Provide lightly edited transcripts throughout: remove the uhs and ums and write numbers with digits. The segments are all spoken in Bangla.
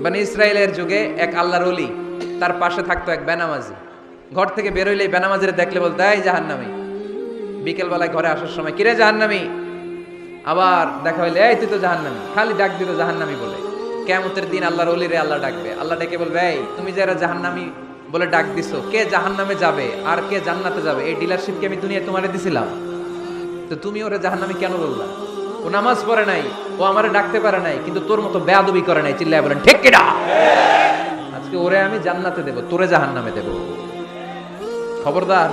বনি ইসরায়েলের যুগে এক আল্লাহর ওলি, তার পাশে থাকতো এক বেনামাজি। ঘর থেকে বেরোইলে বেনামাজিরে দেখলে বলতো, এই জাহান্নামী। বিকেলবেলায় ঘরে আসার সময়, কিরে জাহান্নামী? আবার দেখা হইলে, এই তুই তো জাহান্নামী। খালি ডাক দিত জাহান্নামী বলে। কিয়ামতের দিন আল্লাহর ওলিরে আল্লাহ ডাকবে। আল্লাহ ডেকে বলবে, এই তুমি যারা জাহান্নামী বলে ডাক দিছো, কে জাহান্নামে যাবে আর কে জান্নাতে যাবে, এই ডিলারশিপ কি আমি দুনিয়ায় তোমারে দিছিলাম? তো তুমি ওরে জাহান্নামী কেন বললা? ও নামাজ পড়ে নাই, ও আমারে ডাকতে পারে নাই, কিন্তু তোর মতো বেয়াদবি করে নাই। চিল্লায় বলেন ঠিক কিনা? আজকে ওরে আমি জান্নাতে দেব, তোরে জাহান্নামে দেব। খবরদার,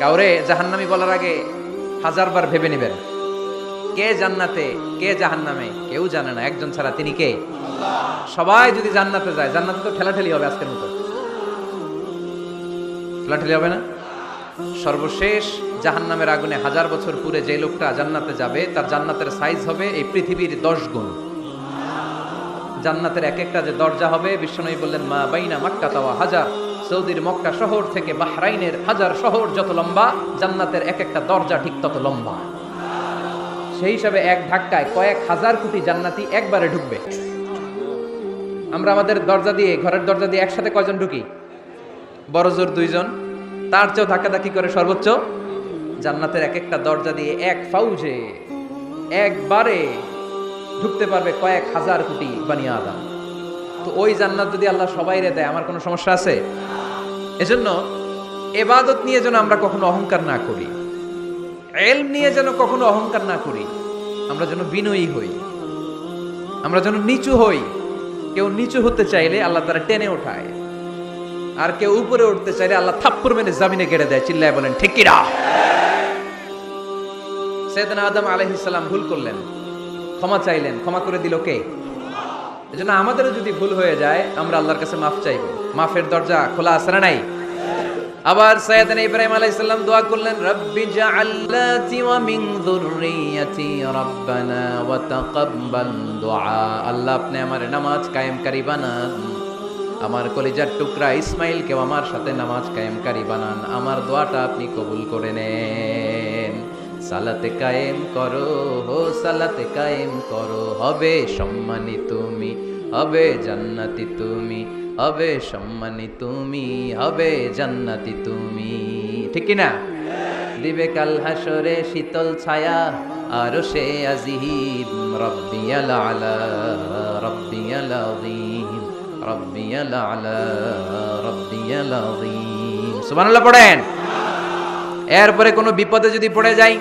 কাউরে জাহান্নামী বলার আগে 1000 বার ভেবে নেবেন। কে জান্নাতে কে জাহান্নামে কেউ জানে না, একজন ছাড়া, তিনি কে? সবাই যদি জান্নাতে যায়, জান্নাতে তো ঠেলাঠেলি হবে আজকের মতো। ঠেলাঠেলি হবে না? সর্বশেষ জাহান্নামের আগুনে 1000 বছর পুরে যে লোকটা জান্নাতে যাবে, তার জান্নাতের সাইজ হবে এই পৃথিবীর 10 গুণ। জান্নাতের এক একটা যে দরজা হবে, বিশ্বনবী বললেন, মা বাইনা মক্কা তাওয়া হাজার, সৌদির মক্কা শহর থেকে বাহরাইনের 1000 শহর যত লম্বা, জান্নাতের এক একটা দরজা ঠিক তত লম্বা। সেই হিসাবে এক ধাক্কায় কয়েক হাজার কোটি জান্নাতি একবারে ঢুকবে। আমরা আমাদের দরজা দিয়ে, ঘরের দরজা দিয়ে একসাথে কয়জন ঢুকি? বড় জোর 2 জন। তার চেয়েও ধাক্কাধাক্কি করে সর্বোচ্চ জান্নাতের এক একটা দরজা দিয়ে এক ফাউজে একবারে ঢুকতে পারবে কয়েক হাজার কোটি বানি আদম। তো ওই জান্নাত যদি আল্লাহ সবাইরে দেয়, আমার কোনো সমস্যা আছে? এজন্য ইবাদত নিয়ে যেন আমরা কখনো অহংকার না করি, ইলম নিয়ে যেন কখনো অহংকার না করি। আমরা যেন বিনয়ী হই, আমরা যেন নিচু হই। কেউ নিচু হতে চাইলে আল্লাহ তারা টেনে ওঠায়, আর কেউ উপরে উঠতে চাইলে আল্লাহ থাপ্পড় মেরে জমিনে গেড়ে দেয়। চিল্লায় বলেন ঠিক কিনা? সাইয়েদনা আদম আলাইহিস সালাম ভুল করলেন, ক্ষমা চাইলেন, ক্ষমা করে দিল কে? এজন্য আমাদেরও যদি ভুল হয়ে যায়, আমরা আল্লাহর কাছে মাফ চাইব। মাফের দরজা খোলা আছে না নাই? আবার সাইয়েদনা ইব্রাহিম আলাইহিস সালাম দোয়া করলেন, রব্বি জাআল্লাতি ওয়া মিন যুররিয়াতি রাব্বানা ওয়া তাকাব্বাল দুআ। আল্লাহ আপনি আমার নামাজ কায়েমকারী বানান, আমার কলিজার টুকরা ইসমাইলকেও আমার সাথে নামাজ কায়েমকারী বানান, আমার দোয়াটা আপনি কবুল করে নেন। সালাতে কায়েম করো, হো সালাতে কায়েম করো, হবে সম্মানী তুমি, হবে জান্নাতি তুমি, হবে সম্মানী তুমি, হবে জান্নাতি তুমি। ঠিক কি না? দিবে কাল হাসরে শীতল ছায়া, আরশে আজিম, রব্বিয়াল আলা, রব্বিয়াল আযীম, রব্বিয়াল আলা, রব্বিয়াল আযীম। সুবহানাল্লাহ পড়েন। এরপরে কোনো বিপদে যদি পড়ে যাই,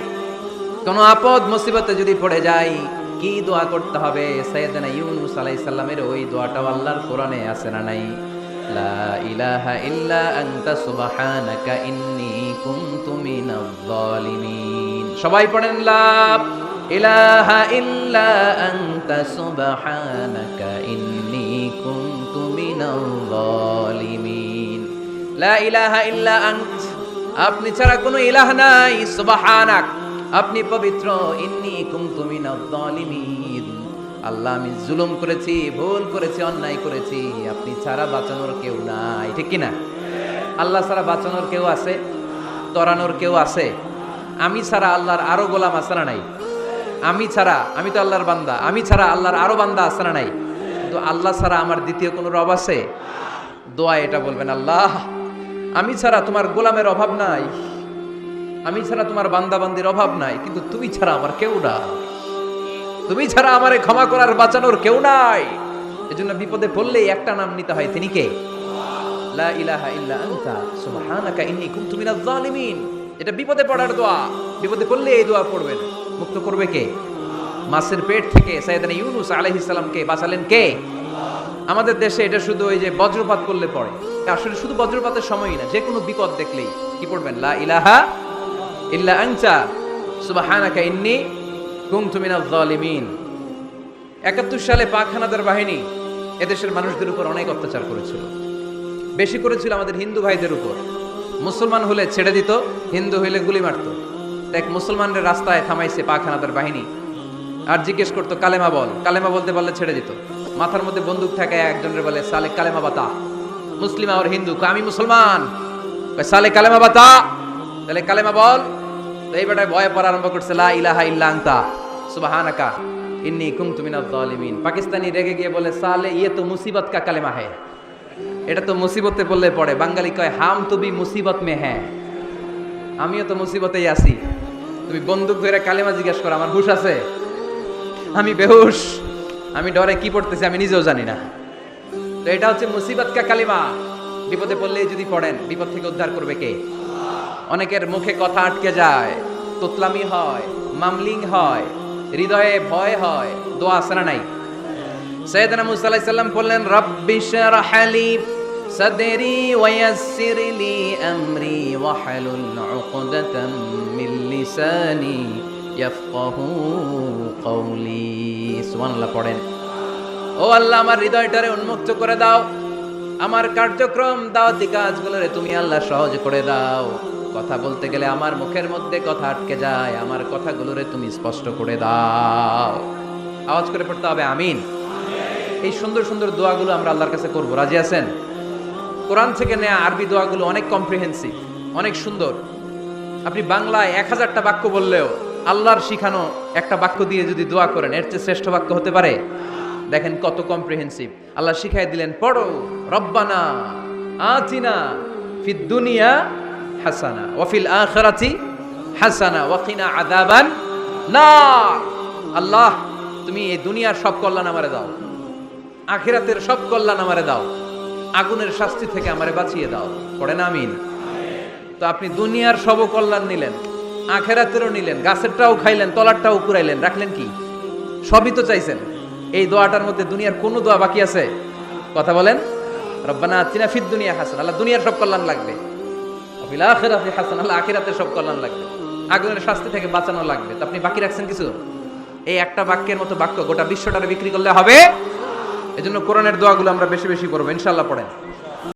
কোনো আপদ মুসিবতে যদি পড়ে যাই, কি দোয়া করতে হবে? সাইয়েদনা ইউনূস আলাইহিস সালামের ওই দোয়াটা আল্লাহর কোরআনে আছে না নাই? লা ইলাহা ইল্লা আনতা সুবহানাকা ইন্নী কুনতু মিনাজ জালিমিন। সবাই পড়েন, লা ইলাহা ইল্লা আনতা সুবহানাকা ইন্নী কুনতু মিনাজ জালিমিন। লা ইলাহা ইল্লা আনত, আপনি ছাড়া কোনো ইলাহ নাই, সুবহানাক, আপনি পবিত্র, ইন্নী কুনতু মিনাজ জালিমিন, আল্লাহ আমি জুলুম করেছি, ভুল করেছি, অন্যায় করেছি, আপনি ছাড়া বাঁচানোর কেউ নাই। ঠিক কি না? আল্লাহ ছাড়া বাঁচানোর কেউ আছে? তরানোর কেউ আছে? আমি ছাড়া আল্লাহর আরো গোলাম আছে না নাই? আমি ছাড়া, আমি তো আল্লাহর বান্দা, আমি ছাড়া আল্লাহর আরো বান্দা আছে না নাই? কিন্তু আল্লাহ ছাড়া আমার দ্বিতীয় কোনো রব আছে? দোয়া এটা বলবেন, আল্লাহ আমি ছাড়া তোমার গোলামের অভাব নাই, আমি ছাড়া তোমার বান্দাবান্দির অভাব নাই, কিন্তু তুমি ছাড়া আমার কেউ না, তুমি ছাড়া আমারে ক্ষমা করার বাঁচানোর কেউ নাই। এজন্য বিপদে পড়লেই একটা নাম নিতে হয়, তিনি কে? লা ইলাহা ইল্লা আনতা সুবহানাকা ইন্নী কুনতু মিনাজ জালিমিন। এটা বিপদে পড়ার দোয়া, বিপদে পড়লে এই দোয়া পড়বেন। মুক্ত করবে কে? মাছের পেট থেকে সাইয়েদনা ইউনূস আলাইহিস সালামকে বাঁচালেন কে? আমাদের দেশে এটা শুধু ওই যে বজ্রপাত করলে পড়ে, আসলে শুধু বজ্রপাতের সময়ই না, যে কোনো বিপদ দেখলেই কি পড়বেন? লা ইলাহা ইল্লা আনতা সুবহানাকা ইন্নী কুনতু মিনাজ জালিমিন। 71 সালে পাক হানাদার বাহিনী এদেশের মানুষদের উপর অনেক অত্যাচার করেছিল, বেশি করেছিল আমাদের হিন্দু ভাইদের উপর। মুসলমান হলে ছেড়ে দিত, হিন্দু হইলে গুলি মারত। এক মুসলমানদের রাস্তায় থামাইছে পাক হানাদার বাহিনী, আর জিজ্ঞেস করতো কালেমা বল, কালেমা বলতে পারলে ছেড়ে দিত। মাথার মধ্যে বন্দুক থাকে, একজনের বলে সালে কালেমা বাতা, মুসলিম আর হিন্দু, আমি মুসলমান, সালে কালেমা বাতা, তাহলে কালেমা বল। তো এই বেটায় ভয়ে পড়া আরম্ভ করছে, লা ইলাহা ইল্লা আনতা সুবহানাকা ইন্নী কুনতু মিনাজ জালিমিন। পাকিস্তানি রেগে গিয়ে বলে সালে ইয়ে তো মুসিবত কা কালেমা হ্যায়, এটা তো মুসিবতে পড়লে পড়ে। বাঙালি কয় হাম তো বি মুসিবত মে হ্যাঁ, আমিও তো মুসিবতেই আছি। তুমি বন্দুক ধরে কালেমা জিজ্ঞাসা করো, আমার হুশ আছে? আমি বেহুশ, আমি ডরে কি পড়তেছি আমি নিজেও জানি না। তো এটা হচ্ছে মুসিবত কা কালিমা। বিপদে পড়লেই যদি পড়েন, বিপদ থেকে উদ্ধার করবে কে? অনেকের মুখে কথা আটকে যায়, তোতলামি হয়, মামলিং হয়, হৃদয়ে ভয় হয়, দোয়া আসরা নাই। সাইয়েদনা মুসা আলাইহিস সালাম বললেন রাব্বি শরহ লি সাদরি ওয়া ইয়াসসির লি আমরি ওয়াহলুল উকদাতাম মিন লিসানি ইয়াফকাহু কওলি। সুবহানাল্লাহ পড়েন। ও আল্লাহ, আমার হৃদয়টারে উন্মুক্ত করে দাও, আমার কার্যক্রম দাওয়াতি কাজগুলোরে তুমি আল্লাহ সহজ করে দাও। কথা বলতে গেলে আমার মুখের মধ্যে কথা আটকে যায়, আমার কথাগুলোরে তুমি স্পষ্ট করে দাও। আওয়াজ করে পড়তে হবে আমিন। এই সুন্দর সুন্দর দোয়াগুলো আমরা আল্লাহর কাছে করব, রাজি আছেন? কোরআন থেকে নেওয়া আরবি দোয়াগুলো অনেক কম্প্রিহেন্সিভ, অনেক সুন্দর। আপনি বাংলায় 1000টা বাক্য বললেও আল্লাহর শিখানো একটা বাক্য দিয়ে যদি দোয়া করেন, এর চেয়ে শ্রেষ্ঠ বাক্য হতে পারে? দেখেন কত কম্প্রিহেন্সিভ। আল্লাহ শিখাই দিলেন, পড়ো রব্বানা আতিনা ফিদ দুনিয়া হাসানা ওয়া ফিল আখিরাতি হাসানা ওয়া কিনা আযাবান নার। আল্লাহ, তুমি এই দুনিয়ার সব কল্যাণ আমারে দাও, আখিরাতের সব কল্যাণ আমারে দাও, আগুনের শাস্তি থেকে আমারে বাঁচিয়ে দাও। পড়েন আমিন। তো আপনি দুনিয়ার সব কল্যাণ নিলেন, আখিরাতেরও নিলেন, গাছেরটাও খাইলেন, তলারটাও কুড়াইলেন, রাখলেন কি? সবই তো চাইছেন। এই দোয়াটার মধ্যে দুনিয়ার কোন দোয়া বাকি আছে? কথা বলেন। রব্বানা আতিনা ফিদ দুনিয়া হাসানা, আল্লাহ দুনিয়ার সব কল্যাণ লাগবে। ওয়া ফিল আখিরাতি হাসানা, আল্লাহ আখিরাতের সব কল্যাণ লাগবে, আগুনের শাস্তি থেকে বাঁচানো লাগবে। তো আপনি বাকি রাখছেন কিছু? এই একটা বাক্যের মতো বাক্য গোটা বিশ্বটারে বিক্রি করলে হবে। এজন্য কোরআনের দোয়াগুলো আমরা বেশি বেশি করবো ইনশাআল্লাহ। পড়েন।